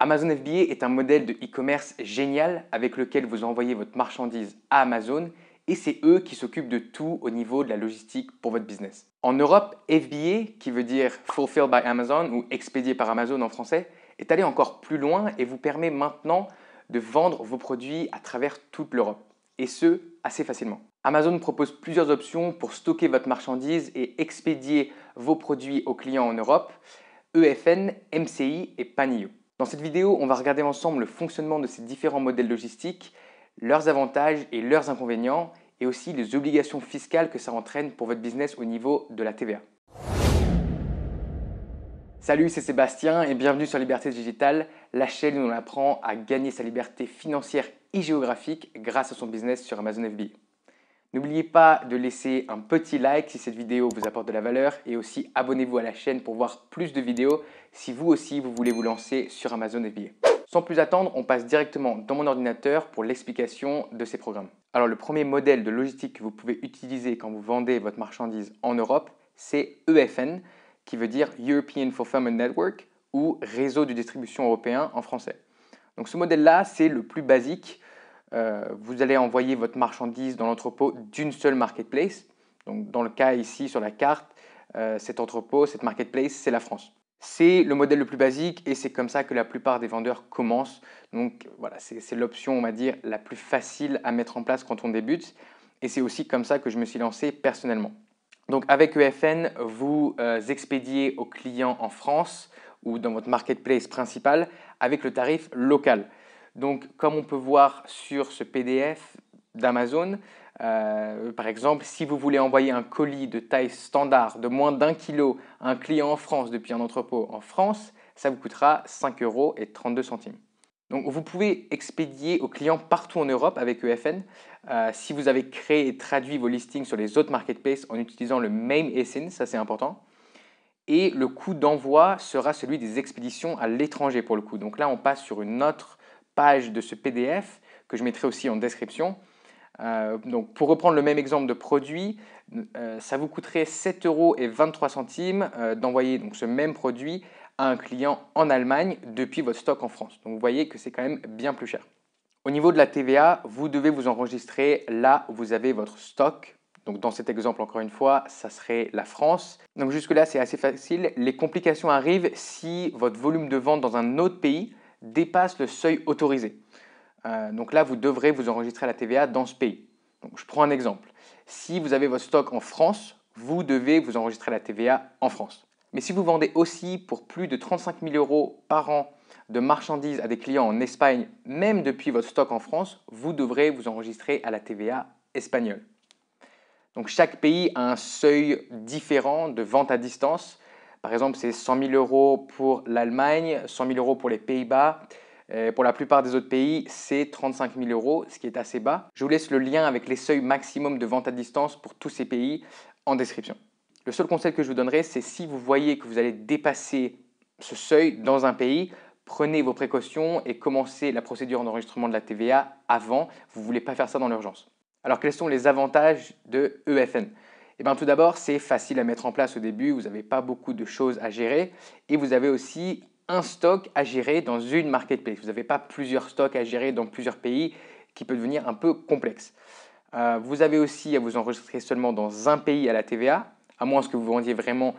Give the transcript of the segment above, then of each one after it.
Amazon FBA est un modèle de e-commerce génial avec lequel vous envoyez votre marchandise à Amazon et c'est eux qui s'occupent de tout au niveau de la logistique pour votre business. En Europe, FBA, qui veut dire Fulfilled by Amazon ou expédié par Amazon en français, est allé encore plus loin et vous permet maintenant de vendre vos produits à travers toute l'Europe et ce, assez facilement. Amazon propose plusieurs options pour stocker votre marchandise et expédier vos produits aux clients en Europe, EFN, MCI et Panio. Dans cette vidéo, on va regarder ensemble le fonctionnement de ces différents modèles logistiques, leurs avantages et leurs inconvénients, et aussi les obligations fiscales que ça entraîne pour votre business au niveau de la TVA. Salut, c'est Sébastien et bienvenue sur Liberté Digitale, la chaîne où on apprend à gagner sa liberté financière et géographique grâce à son business sur Amazon FBA. N'oubliez pas de laisser un petit like si cette vidéo vous apporte de la valeur et aussi abonnez-vous à la chaîne pour voir plus de vidéos si vous aussi vous voulez vous lancer sur Amazon FBA. Sans plus attendre, on passe directement dans mon ordinateur pour l'explication de ces programmes. Alors le premier modèle de logistique que vous pouvez utiliser quand vous vendez votre marchandise en Europe, c'est EFN, qui veut dire European Fulfillment Network ou Réseau de distribution européen en français. Donc ce modèle-là, c'est le plus basique. Vous allez envoyer votre marchandise dans l'entrepôt d'une seule marketplace. Donc, dans le cas ici sur la carte, cet entrepôt, cette marketplace, c'est la France. C'est le modèle le plus basique et c'est comme ça que la plupart des vendeurs commencent. Donc voilà, c'est l'option, on va dire, la plus facile à mettre en place quand on débute. Et c'est aussi comme ça que je me suis lancé personnellement. Donc avec EFN, vous expédiez aux clients en France ou dans votre marketplace principal avec le tarif local. Donc, comme on peut voir sur ce PDF d'Amazon, par exemple, si vous voulez envoyer un colis de taille standard de moins d'1 kg à un client en France depuis un entrepôt en France, ça vous coûtera 5,32 €. Donc, vous pouvez expédier aux clients partout en Europe avec EFN si vous avez créé et traduit vos listings sur les autres marketplaces en utilisant le même eSIN, ça c'est important. Et le coût d'envoi sera celui des expéditions à l'étranger pour le coup. Donc là, on passe sur une autre page de ce PDF que je mettrai aussi en description. Donc pour reprendre le même exemple de produit, ça vous coûterait 7,23 € d'envoyer donc ce même produit à un client en Allemagne depuis votre stock en France. Donc vous voyez que c'est quand même bien plus cher. Au niveau de la TVA, vous devez vous enregistrer là où vous avez votre stock. Donc dans cet exemple, encore une fois, ça serait la France. Donc jusque-là, c'est assez facile. Les complications arrivent si votre volume de vente dans un autre pays dépasse le seuil autorisé. Donc là, vous devrez vous enregistrer à la TVA dans ce pays. Donc je prends un exemple. Si vous avez votre stock en France, vous devez vous enregistrer à la TVA en France. Mais si vous vendez aussi pour plus de 35 000 € par an de marchandises à des clients en Espagne, même depuis votre stock en France, vous devrez vous enregistrer à la TVA espagnole. Donc chaque pays a un seuil différent de vente à distance. Par exemple, c'est 100 000 € pour l'Allemagne, 100 000 € pour les Pays-Bas. Pour la plupart des autres pays, c'est 35 000 €, ce qui est assez bas. Je vous laisse le lien avec les seuils maximum de vente à distance pour tous ces pays en description. Le seul conseil que je vous donnerai, c'est si vous voyez que vous allez dépasser ce seuil dans un pays, prenez vos précautions et commencez la procédure d'enregistrement de la TVA avant. Vous ne voulez pas faire ça dans l'urgence. Alors, quels sont les avantages de EFN? Eh bien, tout d'abord, c'est facile à mettre en place au début. Vous n'avez pas beaucoup de choses à gérer et vous avez aussi un stock à gérer dans une marketplace. Vous n'avez pas plusieurs stocks à gérer dans plusieurs pays qui peut devenir un peu complexe. Vous avez aussi à vous enregistrer seulement dans un pays à la TVA, à moins que vous vendiez vraiment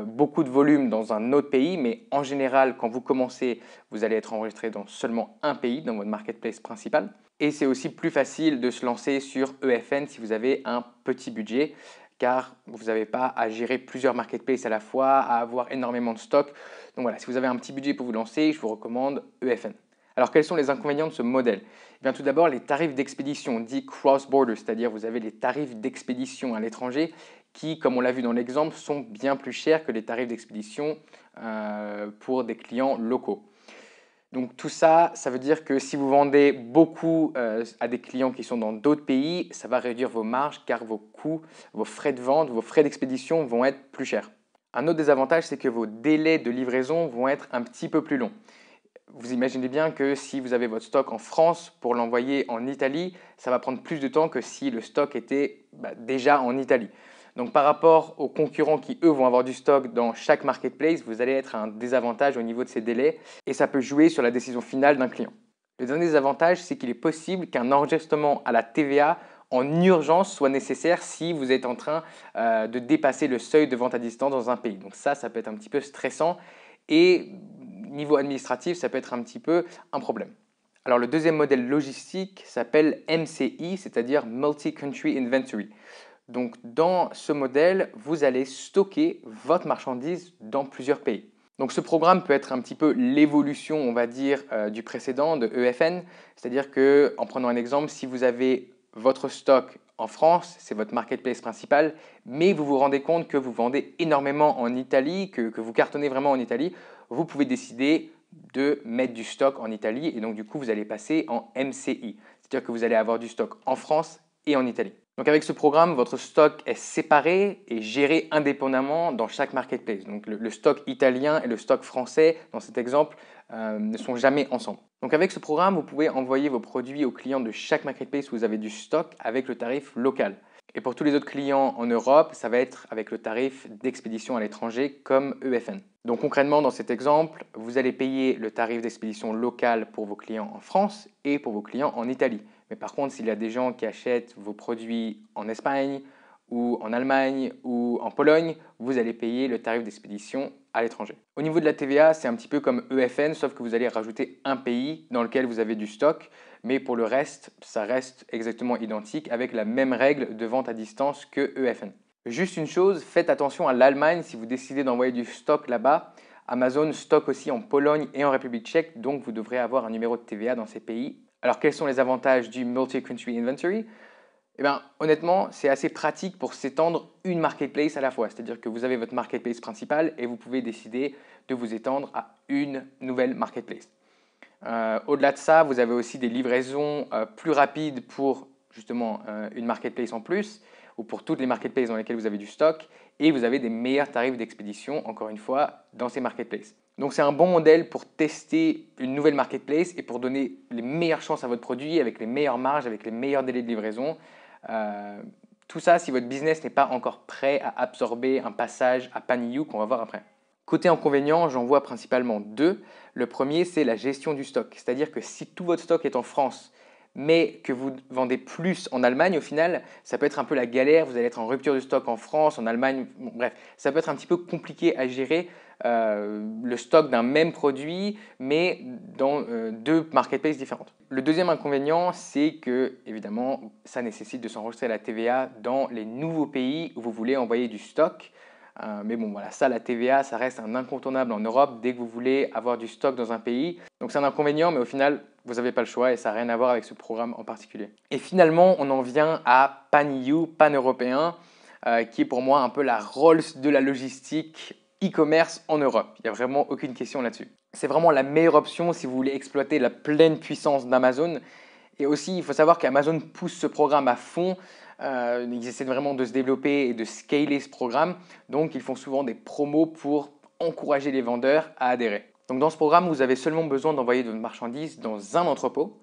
beaucoup de volume dans un autre pays. Mais en général, quand vous commencez, vous allez être enregistré dans seulement un pays, dans votre marketplace principal. Et c'est aussi plus facile de se lancer sur EFN si vous avez un petit budget, car vous n'avez pas à gérer plusieurs marketplaces à la fois, à avoir énormément de stock. Donc voilà, si vous avez un petit budget pour vous lancer, je vous recommande EFN. Alors quels sont les inconvénients de ce modèle? Eh bien, tout d'abord, les tarifs d'expédition, dits cross-border, c'est-à-dire vous avez les tarifs d'expédition à l'étranger qui, comme on l'a vu dans l'exemple, sont bien plus chers que les tarifs d'expédition pour des clients locaux. Donc tout ça, ça veut dire que si vous vendez beaucoup à des clients qui sont dans d'autres pays, ça va réduire vos marges car vos coûts, vos frais de vente, vos frais d'expédition vont être plus chers. Un autre désavantage, c'est que vos délais de livraison vont être un petit peu plus longs. Vous imaginez bien que si vous avez votre stock en France pour l'envoyer en Italie, ça va prendre plus de temps que si le stock était déjà en Italie. Donc par rapport aux concurrents qui, eux, vont avoir du stock dans chaque marketplace, vous allez être à un désavantage au niveau de ces délais et ça peut jouer sur la décision finale d'un client. Le dernier désavantage, c'est qu'il est possible qu'un enregistrement à la TVA en urgence soit nécessaire si vous êtes en train de dépasser le seuil de vente à distance dans un pays. Donc ça peut être un petit peu stressant et niveau administratif, ça peut être un petit peu un problème. Alors le deuxième modèle logistique s'appelle MCI, c'est-à-dire Multi-Country Inventory. Donc dans ce modèle, vous allez stocker votre marchandise dans plusieurs pays. Donc ce programme peut être un petit peu l'évolution, on va dire, du précédent de EFN. C'est-à-dire que, en prenant un exemple, si vous avez votre stock en France, c'est votre marketplace principal, mais vous vous rendez compte que vous vendez énormément en Italie, que vous cartonnez vraiment en Italie, vous pouvez décider de mettre du stock en Italie et donc du coup vous allez passer en MCI. C'est-à-dire que vous allez avoir du stock en France et en Italie. Donc avec ce programme, votre stock est séparé et géré indépendamment dans chaque marketplace. Donc le stock italien et le stock français, dans cet exemple, ne sont jamais ensemble. Donc avec ce programme, vous pouvez envoyer vos produits aux clients de chaque marketplace où vous avez du stock avec le tarif local. Et pour tous les autres clients en Europe, ça va être avec le tarif d'expédition à l'étranger comme EFN. Donc concrètement, dans cet exemple, vous allez payer le tarif d'expédition local pour vos clients en France et pour vos clients en Italie. Mais par contre, s'il y a des gens qui achètent vos produits en Espagne ou en Allemagne ou en Pologne, vous allez payer le tarif d'expédition à l'étranger. Au niveau de la TVA, c'est un petit peu comme EFN, sauf que vous allez rajouter un pays dans lequel vous avez du stock. Mais pour le reste, ça reste exactement identique avec la même règle de vente à distance que EFN. Juste une chose, faites attention à l'Allemagne si vous décidez d'envoyer du stock là-bas. Amazon stocke aussi en Pologne et en République tchèque, donc vous devrez avoir un numéro de TVA dans ces pays. Alors quels sont les avantages du Multi-Country Inventory ? Eh bien, honnêtement, c'est assez pratique pour s'étendre une marketplace à la fois. C'est-à-dire que vous avez votre marketplace principale et vous pouvez décider de vous étendre à une nouvelle marketplace. Au-delà de ça, vous avez aussi des livraisons plus rapides pour justement une marketplace en plus ou pour toutes les marketplaces dans lesquelles vous avez du stock et vous avez des meilleurs tarifs d'expédition, encore une fois, dans ces marketplaces. Donc c'est un bon modèle pour tester une nouvelle marketplace et pour donner les meilleures chances à votre produit avec les meilleures marges, avec les meilleurs délais de livraison. Tout ça si votre business n'est pas encore prêt à absorber un passage à Pan-EU qu'on va voir après. Côté inconvénient, j'en vois principalement deux. Le premier, c'est la gestion du stock. C'est-à-dire que si tout votre stock est en France, mais que vous vendez plus en Allemagne, au final, ça peut être un peu la galère. Vous allez être en rupture de stock en France, en Allemagne. Bon, bref, ça peut être un petit peu compliqué à gérer le stock d'un même produit, mais dans deux marketplaces différentes. Le deuxième inconvénient, c'est que, évidemment, ça nécessite de s'enregistrer à la TVA dans les nouveaux pays où vous voulez envoyer du stock. Mais bon, voilà, ça, la TVA, ça reste un incontournable en Europe dès que vous voulez avoir du stock dans un pays. Donc c'est un inconvénient, mais au final, vous n'avez pas le choix et ça n'a rien à voir avec ce programme en particulier. Et finalement, on en vient à Pan-EU, pan-européen, qui est pour moi un peu la Rolls de la logistique e-commerce en Europe. Il n'y a vraiment aucune question là-dessus. C'est vraiment la meilleure option si vous voulez exploiter la pleine puissance d'Amazon. Et aussi, il faut savoir qu'Amazon pousse ce programme à fond. Ils essaient vraiment de se développer et de scaler ce programme. Donc, ils font souvent des promos pour encourager les vendeurs à adhérer. Donc, dans ce programme, vous avez seulement besoin d'envoyer de marchandises dans un entrepôt,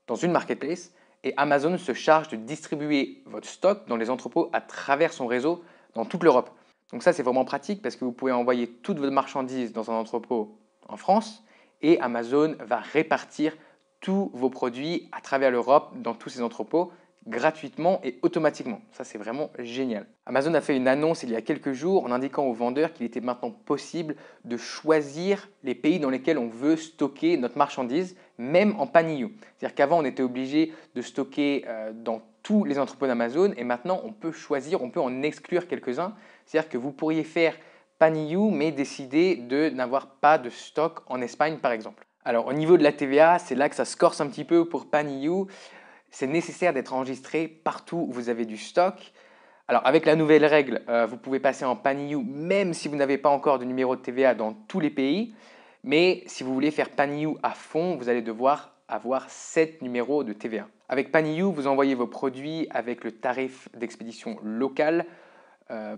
dans une marketplace. Et Amazon se charge de distribuer votre stock dans les entrepôts à travers son réseau dans toute l'Europe. Donc ça, c'est vraiment pratique parce que vous pouvez envoyer toutes vos marchandises dans un entrepôt en France et Amazon va répartir tous vos produits à travers l'Europe dans tous ces entrepôts gratuitement et automatiquement. Ça, c'est vraiment génial. Amazon a fait une annonce il y a quelques jours en indiquant aux vendeurs qu'il était maintenant possible de choisir les pays dans lesquels on veut stocker notre marchandise, même en Pan-EU. C'est-à-dire qu'avant, on était obligé de stocker dans tous les entrepôts d'Amazon et maintenant, on peut choisir, on peut en exclure quelques-uns. C'est-à-dire que vous pourriez faire Pan-EU mais décider de n'avoir pas de stock en Espagne, par exemple. Alors, au niveau de la TVA, c'est là que ça se corse un petit peu pour Pan-EU. C'est nécessaire d'être enregistré partout où vous avez du stock. Alors avec la nouvelle règle, vous pouvez passer en Pan-EU même si vous n'avez pas encore de numéro de TVA dans tous les pays. Mais si vous voulez faire Pan-EU à fond, vous allez devoir avoir 7 numéros de TVA. Avec Pan-EU, vous envoyez vos produits avec le tarif d'expédition local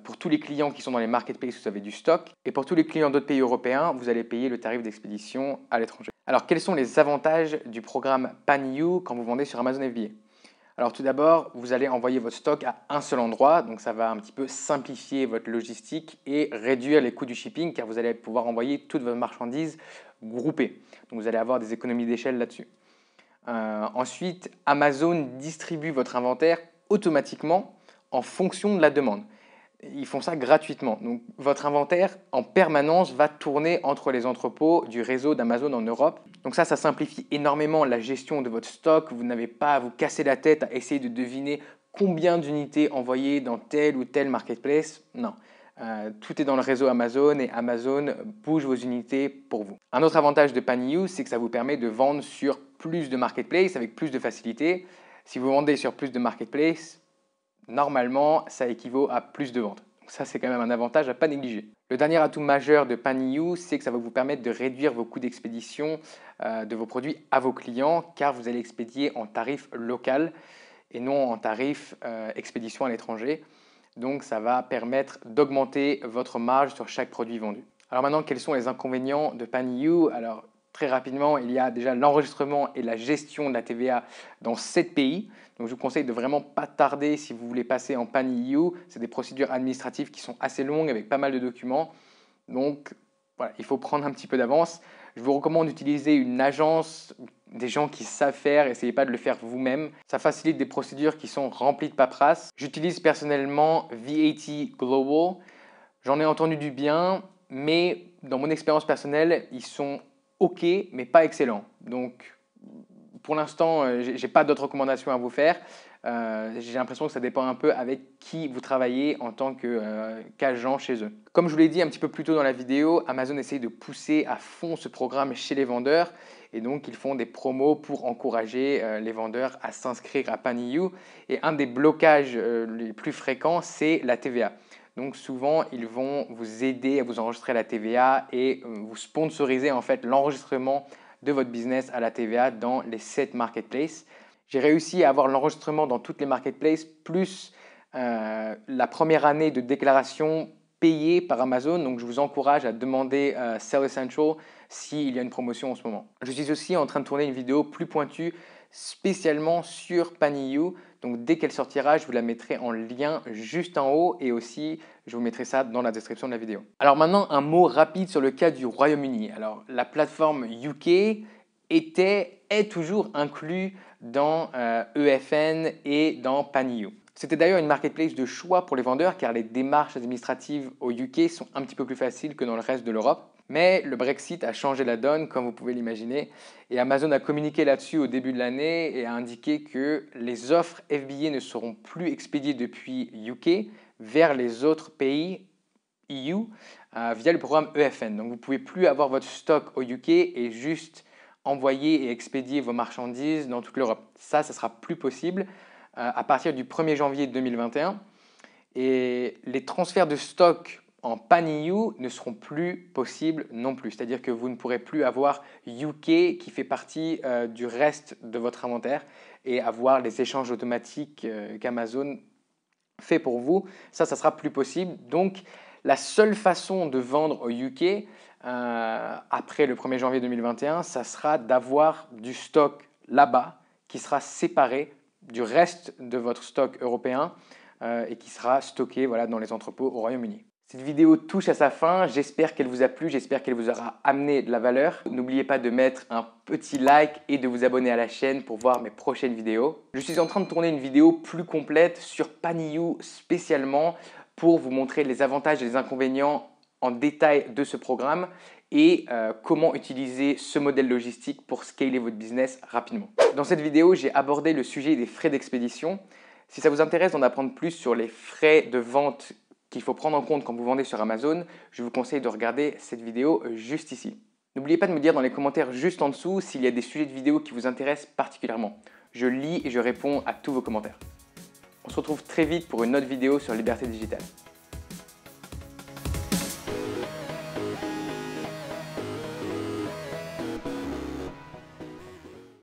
pour tous les clients qui sont dans les marketplaces où vous avez du stock. Et pour tous les clients d'autres pays européens, vous allez payer le tarif d'expédition à l'étranger. Alors, quels sont les avantages du programme Pan-EU quand vous vendez sur Amazon FBA ? Alors tout d'abord, vous allez envoyer votre stock à un seul endroit, donc ça va un petit peu simplifier votre logistique et réduire les coûts du shipping car vous allez pouvoir envoyer toutes vos marchandises groupées. Donc vous allez avoir des économies d'échelle là-dessus. Ensuite, Amazon distribue votre inventaire automatiquement en fonction de la demande. Ils font ça gratuitement. Donc, votre inventaire en permanence va tourner entre les entrepôts du réseau d'Amazon en Europe. Donc ça simplifie énormément la gestion de votre stock. Vous n'avez pas à vous casser la tête à essayer de deviner combien d'unités envoyées dans tel ou tel marketplace. Non. Tout est dans le réseau Amazon et Amazon bouge vos unités pour vous. Un autre avantage de Paniyu, c'est que ça vous permet de vendre sur plus de marketplaces avec plus de facilité. Si vous vendez sur plus de marketplaces, normalement, ça équivaut à plus de ventes. Donc ça, c'est quand même un avantage à ne pas négliger. Le dernier atout majeur de Paniyu, c'est que ça va vous permettre de réduire vos coûts d'expédition de vos produits à vos clients car vous allez expédier en tarif local et non en tarif expédition à l'étranger. Donc ça va permettre d'augmenter votre marge sur chaque produit vendu. Alors maintenant, quels sont les inconvénients de Paniyu? Alors très rapidement, il y a déjà l'enregistrement et la gestion de la TVA dans 7 pays. Donc je vous conseille de vraiment pas tarder si vous voulez passer en Paniyu. C'est des procédures administratives qui sont assez longues avec pas mal de documents. Donc voilà, il faut prendre un petit peu d'avance. Je vous recommande d'utiliser une agence, des gens qui savent faire, essayez pas de le faire vous-même. Ça facilite des procédures qui sont remplies de paperasse. J'utilise personnellement VAT Global. J'en ai entendu du bien, mais dans mon expérience personnelle, ils sont OK, mais pas excellents. Donc pour l'instant, je n'ai pas d'autres recommandations à vous faire. J'ai l'impression que ça dépend un peu avec qui vous travaillez en tant qu'agent chez eux. Comme je vous l'ai dit un petit peu plus tôt dans la vidéo, Amazon essaye de pousser à fond ce programme chez les vendeurs et donc ils font des promos pour encourager les vendeurs à s'inscrire à Paniyu. Et un des blocages les plus fréquents, c'est la TVA. Donc souvent, ils vont vous aider à vous enregistrer la TVA et vous sponsoriser en fait l'enregistrement de votre business à la TVA dans les 7 marketplaces. J'ai réussi à avoir l'enregistrement dans toutes les marketplaces, plus la première année de déclaration payée par Amazon. Donc, je vous encourage à demander Sell Essential s'il y a une promotion en ce moment. Je suis aussi en train de tourner une vidéo plus pointue spécialement sur Paniyu. Donc, dès qu'elle sortira, je vous la mettrai en lien juste en haut et aussi, je vous mettrai ça dans la description de la vidéo. Alors maintenant, un mot rapide sur le cas du Royaume-Uni. Alors, la plateforme UK est toujours inclus dans EFN et dans Paniyu. C'était d'ailleurs une marketplace de choix pour les vendeurs car les démarches administratives au UK sont un petit peu plus faciles que dans le reste de l'Europe. Mais le Brexit a changé la donne, comme vous pouvez l'imaginer, et Amazon a communiqué là-dessus au début de l'année et a indiqué que les offres FBA ne seront plus expédiées depuis UK vers les autres pays EU via le programme EFN. Donc vous ne pouvez plus avoir votre stock au UK et juste envoyer et expédier vos marchandises dans toute l'Europe. Ça sera plus possible à partir du 1er janvier 2021. Et les transferts de stock en Paniyu ne seront plus possibles non plus. C'est-à-dire que vous ne pourrez plus avoir UK qui fait partie du reste de votre inventaire et avoir les échanges automatiques qu'Amazon fait pour vous. Ça sera plus possible. Donc, la seule façon de vendre au UK après le 1er janvier 2021, ça sera d'avoir du stock là-bas qui sera séparé du reste de votre stock européen et qui sera stocké dans les entrepôts au Royaume-Uni. Cette vidéo touche à sa fin, j'espère qu'elle vous a plu, j'espère qu'elle vous aura amené de la valeur. N'oubliez pas de mettre un petit like et de vous abonner à la chaîne pour voir mes prochaines vidéos. Je suis en train de tourner une vidéo plus complète sur Paniyu spécialement pour vous montrer les avantages et les inconvénients en détail de ce programme et comment utiliser ce modèle logistique pour scaler votre business rapidement. Dans cette vidéo, j'ai abordé le sujet des frais d'expédition. Si ça vous intéresse d'en apprendre plus sur les frais de vente qu'il faut prendre en compte quand vous vendez sur Amazon, je vous conseille de regarder cette vidéo juste ici. N'oubliez pas de me dire dans les commentaires juste en dessous s'il y a des sujets de vidéo qui vous intéressent particulièrement. Je lis et je réponds à tous vos commentaires. On se retrouve très vite pour une autre vidéo sur Liberté Digitale.